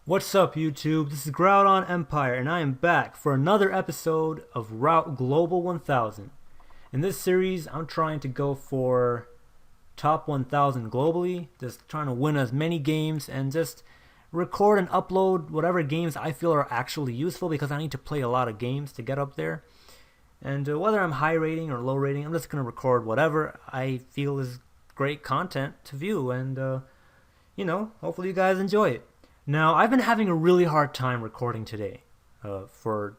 What's up, YouTube? This is GroudonEmpire, and I am back for another episode of Route Global 1000. In this series, I'm trying to go for top 1000 globally, just trying to win as many games and just record and upload whatever games I feel are actually useful because I need to play a lot of games to get up there. And whether I'm high rating or low rating, I'm just going to record whatever I feel is great content to view, and hopefully you guys enjoy it. Now, I've been having a really hard time recording today for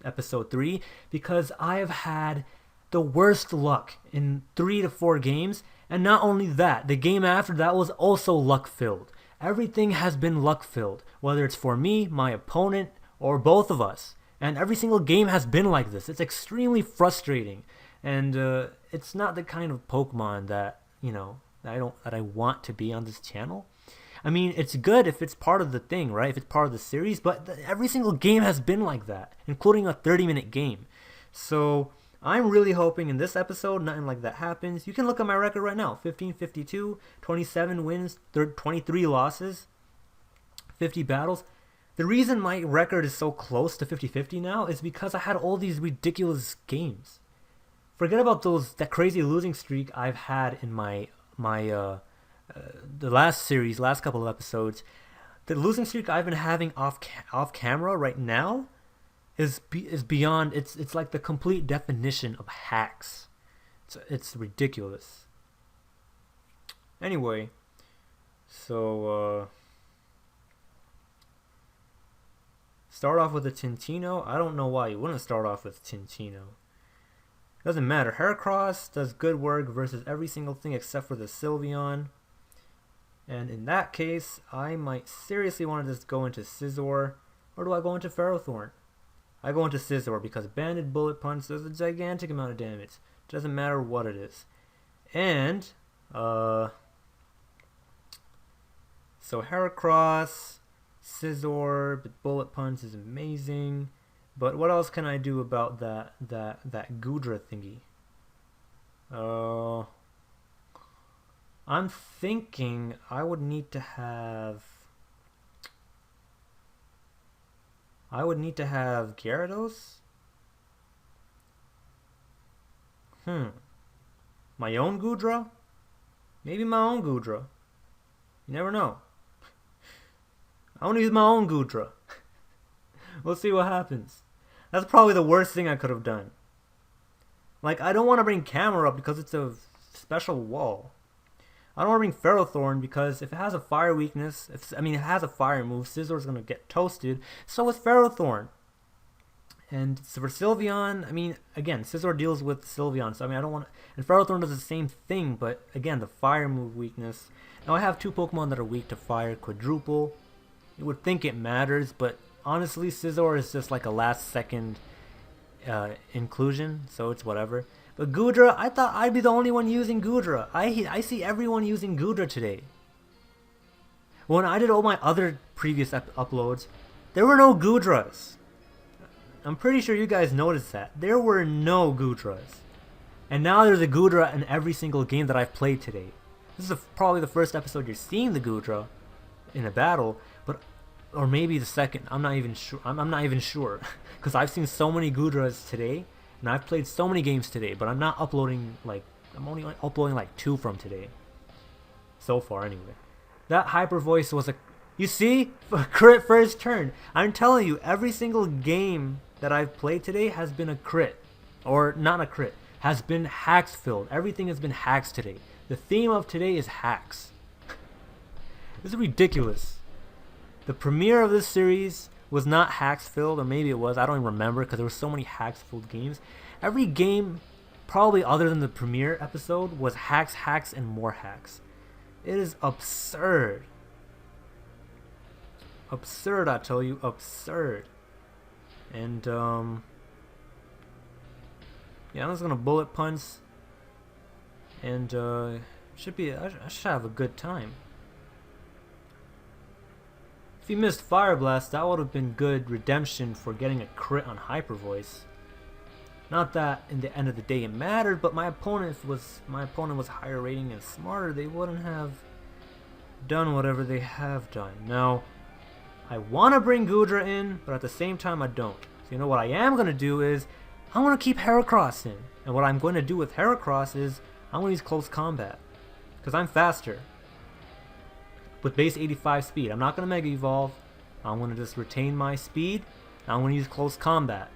episode 3 because I have had the worst luck in 3 to 4 games, and not only that, the game after that was also luck-filled. Everything has been luck-filled, whether it's for me, my opponent, or both of us. And every single game has been like this. It's extremely frustrating, and it's not the kind of Pokemon that, that I want to be on this channel. I mean, it's good if it's part of the thing, right? If it's part of the series, but every single game has been like that, including a 30-minute game. So I'm really hoping in this episode nothing like that happens. You can look at my record right now: 15-52, 27 wins, 23 losses, 50 battles. The reason my record is so close to 50-50 now is because I had all these ridiculous games. Forget about that crazy losing streak I've had in my the last couple of episodes. The losing streak I've been having off camera right now is beyond. It's like the complete definition of hacks. It's ridiculous. Anyway, so start off with a Tintino. I don't know why you wouldn't start off with Tintino. Doesn't matter. Heracross does good work versus every single thing except for the Sylveon. And in that case, I might seriously want to just go into Scizor. Or do I go into Ferrothorn? I go into Scizor because Banded Bullet Punch does a gigantic amount of damage. Doesn't matter what it is. And, so Heracross, Scizor, but Bullet Punch is amazing. But what else can I do about that Goodra thingy? I'm thinking I would need to have Gyarados. My own Goodra? Maybe my own Goodra. You never know. I want to use my own Goodra. We'll see what happens. That's probably the worst thing I could have done. Like, I don't want to bring Camera up because it's a special wall. I don't want to bring Ferrothorn because if it has a fire weakness, it has a fire move, Scizor's going to get toasted. So is Ferrothorn. And for Sylveon, again, Scizor deals with Sylveon, so I don't want to, and Ferrothorn does the same thing, but again, the fire move weakness. Now I have 2 Pokemon that are weak to fire, Quadruple. You would think it matters, but honestly, Scizor is just like a last second inclusion, so it's whatever. But Goodra, I thought I'd be the only one using Goodra. I see everyone using Goodra today. When I did all my other previous uploads, there were no Goodras. I'm pretty sure you guys noticed that. There were no Goodras. And now there's a Goodra in every single game that I've played today. This is probably the first episode you're seeing the Goodra in a battle, or maybe the second. I'm not even sure. I'm not even sure because I've seen so many Goodras today. And I've played so many games today, but I'm not uploading, I'm only uploading 2 from today. So far, anyway. That Hyper Voice was you see? Crit first turn. I'm telling you, every single game that I've played today has been a crit. Or not a crit. Has been hacks filled. Everything has been hacks today. The theme of today is hacks. This is ridiculous. The premiere of this series was not hacks filled, or maybe it was, I don't even remember because there were so many hacks filled games. Every game, probably other than the premiere episode, was hacks, and more hacks. It is absurd. Absurd, I tell you, absurd. And yeah, I'm just gonna Bullet Punch, and I should have a good time. If he missed Fire Blast, that would have been good redemption for getting a crit on Hyper Voice. Not that in the end of the day it mattered, but my opponent was higher rating and smarter. They wouldn't have done whatever they have done. Now, I want to bring Gudra in, but at the same time I don't. So you know what I am going to do is, I want to keep Heracross in. And what I'm going to do with Heracross is, I'm going to use close combat. Because I'm faster. With base 85 speed. I'm not going to Mega Evolve. I'm going to just retain my speed. I'm going to use close combat.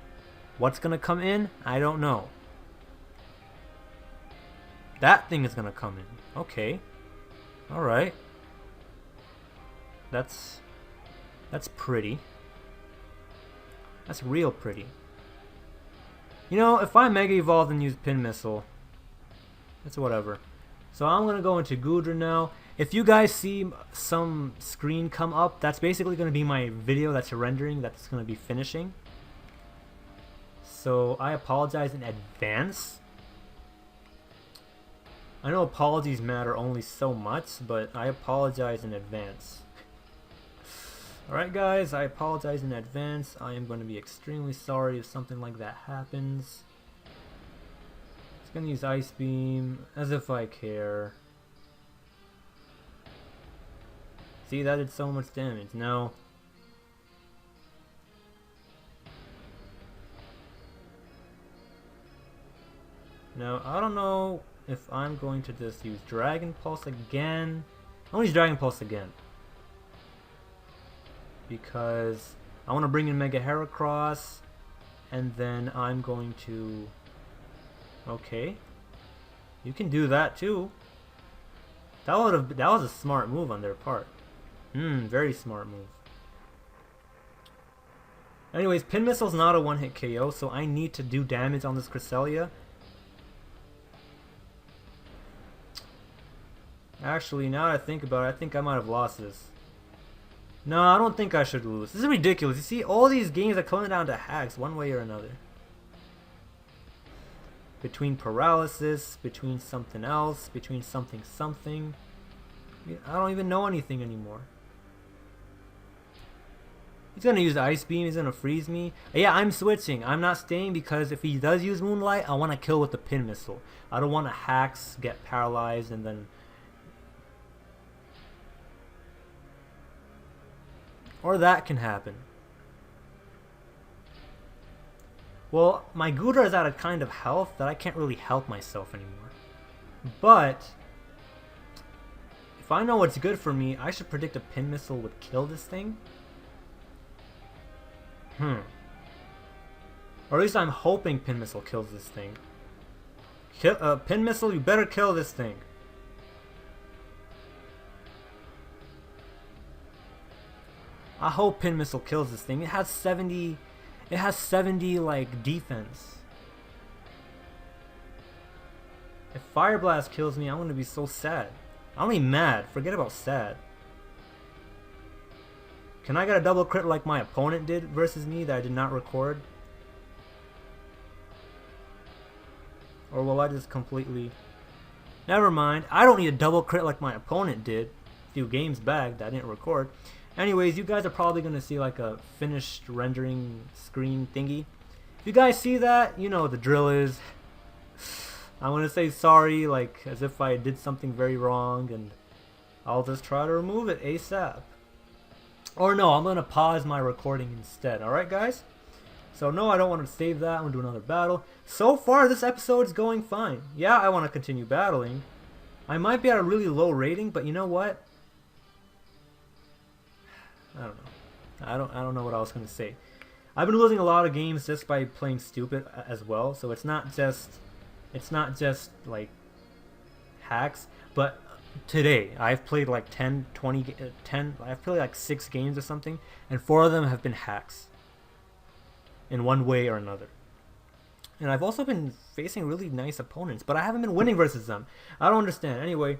What's going to come in? I don't know. That thing is going to come in. Okay. Alright. That's pretty. That's real pretty. You know, if I Mega Evolve and use Pin Missile, it's whatever. So I'm going to go into Gudra now. If you guys see some screen come up, that's basically going to be my video that's rendering, that's going to be finishing. So I apologize in advance. I know apologies matter only so much, but I apologize in advance. Alright guys, I apologize in advance. I am going to be extremely sorry if something like that happens. It's going to use Ice Beam, as if I care. See, that did so much damage. Now, I don't know if I'm going to just use Dragon Pulse again. I'm going to use Dragon Pulse again. Because I want to bring in Mega Heracross, and then I'm going to... Okay. You can do that too. That was a smart move on their part. Very smart move. Anyways, Pin Missile's not a one-hit KO, so I need to do damage on this Cresselia. Actually, now that I think about it, I think I might have lost this. No, I don't think I should lose. This is ridiculous. You see, all these games are coming down to hacks one way or another. Between paralysis, between something else, between something. I don't even know anything anymore. He's gonna use Ice Beam, he's gonna freeze me. Yeah, I'm switching. I'm not staying because if he does use Moonlight, I want to kill with the Pin Missile. I don't want to hacks, get paralyzed, and then... Or that can happen. Well, my Gudra is at a kind of health that I can't really help myself anymore. But if I know what's good for me, I should predict a Pin Missile would kill this thing. Or at least I'm hoping Pin Missile kills this thing. Pin Missile, you better kill this thing. I hope Pin Missile kills this thing. It has 70 like defense. If Fire Blast kills me, I'm gonna be so sad. I'm gonna be mad. Forget about sad. Can I get a double crit like my opponent did versus me that I did not record? Or will I just completely... Never mind. I don't need a double crit like my opponent did a few games back that I didn't record. Anyways, you guys are probably going to see like a finished rendering screen thingy. If you guys see that, you know what the drill is. I'm going to say sorry, like as if I did something very wrong, and I'll just try to remove it ASAP. Or no, I'm going to pause my recording instead. Alright guys? So no, I don't want to save that. I'm going to do another battle. So far, this episode's going fine. Yeah, I want to continue battling. I might be at a really low rating, but you know what? I don't know. I don't know what I was gonna say. I've been losing a lot of games just by playing stupid as well. So it's not just like hacks. But today I've played like 10. I've played like 6 games or something, and 4 of them have been hacks. In one way or another. And I've also been facing really nice opponents, but I haven't been winning versus them. I don't understand. Anyway.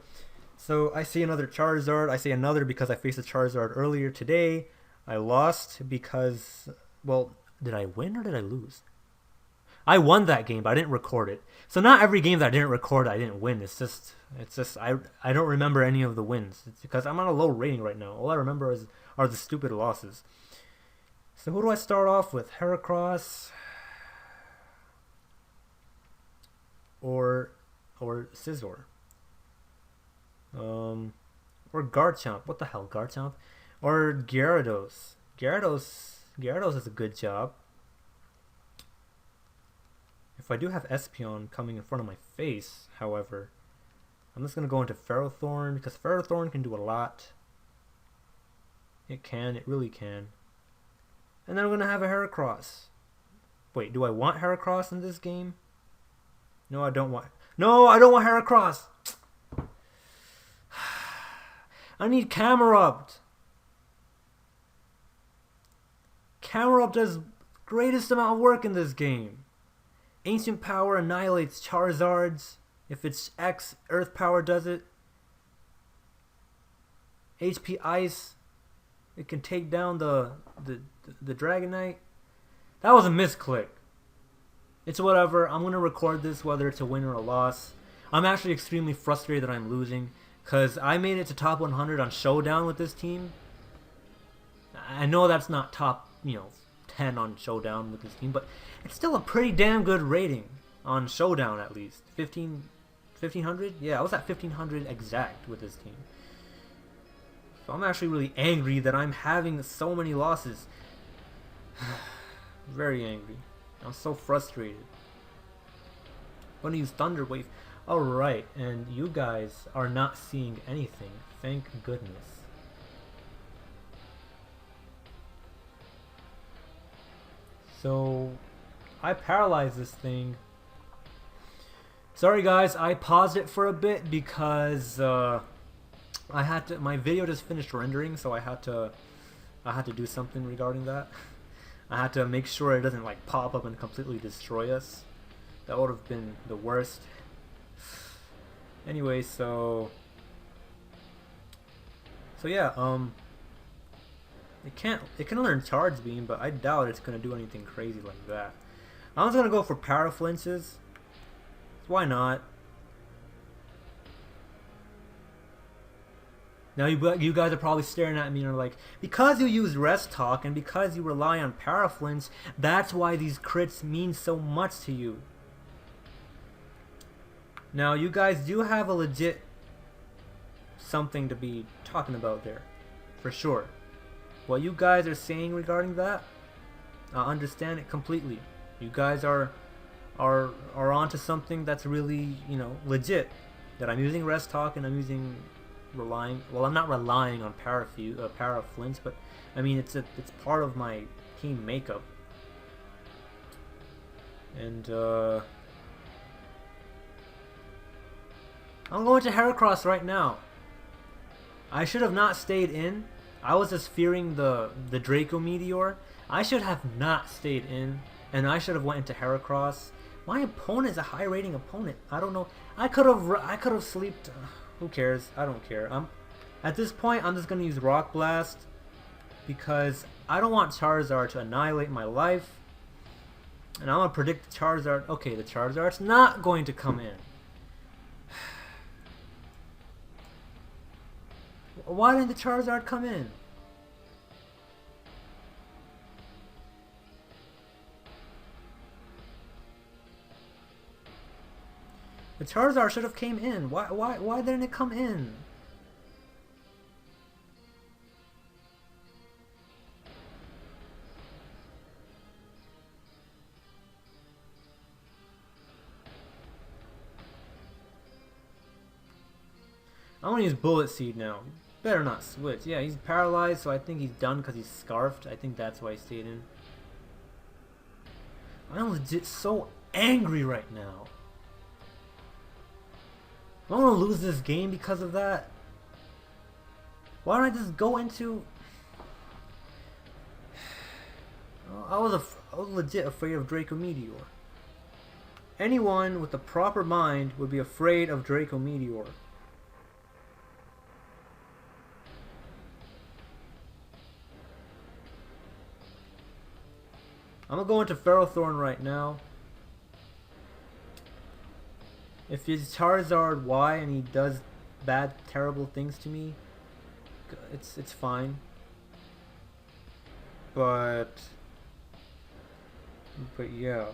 So I see another Charizard. I say another because I faced a Charizard earlier today. I lost because, well, did I win or did I lose? I won that game, but I didn't record it. So not every game that I didn't record, I didn't win. It's just I don't remember any of the wins. It's because I'm on a low rating right now. All I remember are the stupid losses. So who do I start off with? Heracross or Scizor? Or Garchomp. What the hell, Garchomp? Or Gyarados. Gyarados does a good job. If I do have Espeon coming in front of my face, however, I'm just going to go into Ferrothorn, because Ferrothorn can do a lot. It really can. And then I'm going to have a Heracross. Wait, do I want Heracross in this game? No, I don't want... No, I don't want Heracross! I need Camerupt! Camerupt does greatest amount of work in this game. Ancient Power annihilates Charizards. If it's X, Earth Power does it. HP Ice, it can take down the Dragonite. That was a misclick. It's whatever. I'm going to record this whether it's a win or a loss. I'm actually extremely frustrated that I'm losing, because I made it to top 100 on Showdown with this team. I know that's not top, 10 on Showdown with this team, but it's still a pretty damn good rating on Showdown, at least. 1500? Yeah, I was at 1500 exact with this team. So I'm actually really angry that I'm having so many losses. Very angry. I'm so frustrated. I'm gonna use Thunder Wave. Alright, and you guys are not seeing anything. Thank goodness. So, I paralyzed this thing. Sorry guys, I paused it for a bit because my video just finished rendering, so I had to do something regarding that. I had to make sure it doesn't like pop up and completely destroy us. That would have been the worst. Anyway, so yeah, it can learn Charge Beam, but I doubt it's gonna do anything crazy like that. I'm just gonna go for Power Flinches. Why not? Now you guys are probably staring at me and are like, because you use Rest Talk and because you rely on Power Flinch, that's why these crits mean so much to you. Now you guys do have a legit something to be talking about there, for sure. What you guys are saying regarding that, I understand it completely. You guys are onto something that's really, legit. That I'm using Rest Talk and I'm not relying on Power Flinch, but I mean it's part of my team makeup. And I'm going to Heracross right now. I should have not stayed in. I was just fearing the Draco Meteor. I should have not stayed in, and I should have went into Heracross. My opponent is a high rating opponent. I don't know. I could have sleeped. Who cares? I don't care. At this point, I'm just gonna use Rock Blast because I don't want Charizard to annihilate my life. And I'm gonna predict the Charizard. Okay, the Charizard's not going to come in. Why didn't the Charizard come in? The Charizard should have came in. Why didn't it come in? I'm gonna use Bullet Seed now. Better not switch. Yeah, he's paralyzed, so I think he's done because he's scarfed. I think that's why he stayed in. I'm legit so angry right now. I don't want to lose this game because of that. Why don't I just go into... I was legit afraid of Draco Meteor. Anyone with a proper mind would be afraid of Draco Meteor. I'm gonna go into Ferrothorn right now. If he's Charizard Y and he does bad, terrible things to me, it's fine. But yeah.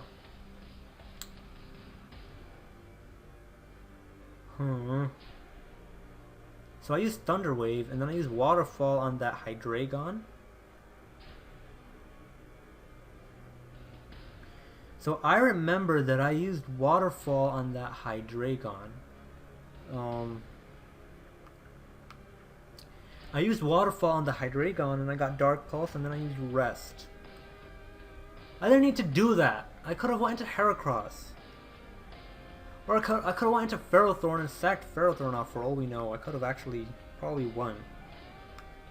So I use Thunder Wave and then I use Waterfall on that Hydreigon. So I remember that I used Waterfall on that Hydreigon. I used Waterfall on the Hydreigon and I got Dark Pulse, and then I used Rest. I didn't need to do that. I could have went into Heracross. Or I could have went into Ferrothorn and sacked Ferrothorn off for all we know. I could have actually probably won.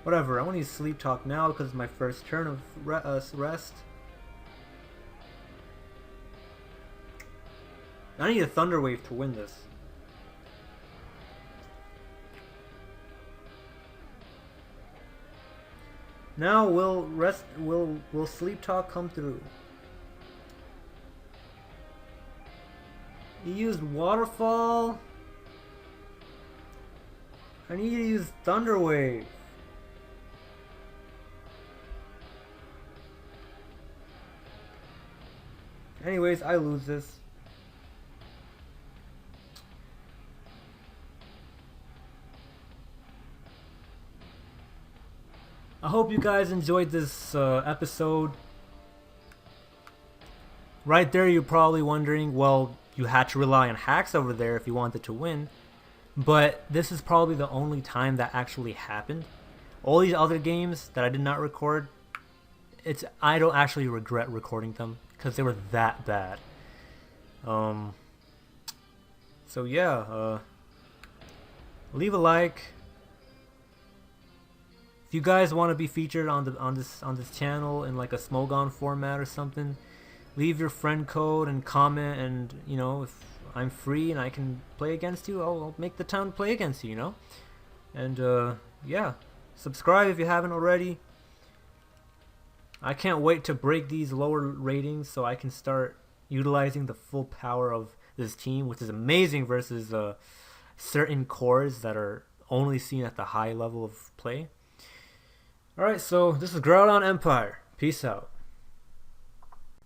Whatever, I want to use Sleep Talk now because it's my first turn of Rest. I need a Thunder Wave to win this. Now will Sleep Talk come through? He used Waterfall. I need to use Thunder Wave. Anyways, I lose this. I hope you guys enjoyed this episode. Right there, you're probably wondering, well, you had to rely on hacks over there if you wanted to win. But this is probably the only time that actually happened. All these other games that I did not record, I don't actually regret recording them because they were that bad. So yeah, leave a like. If you guys want to be featured on this channel in like a Smogon format or something, leave your friend code and comment, and you know, if I'm free and I can play against you, I'll make the time to play against you, you know? And yeah, subscribe if you haven't already. I can't wait to break these lower ratings so I can start utilizing the full power of this team, which is amazing versus certain cores that are only seen at the high level of play. Alright, so this is GroudonEmpire. Peace out.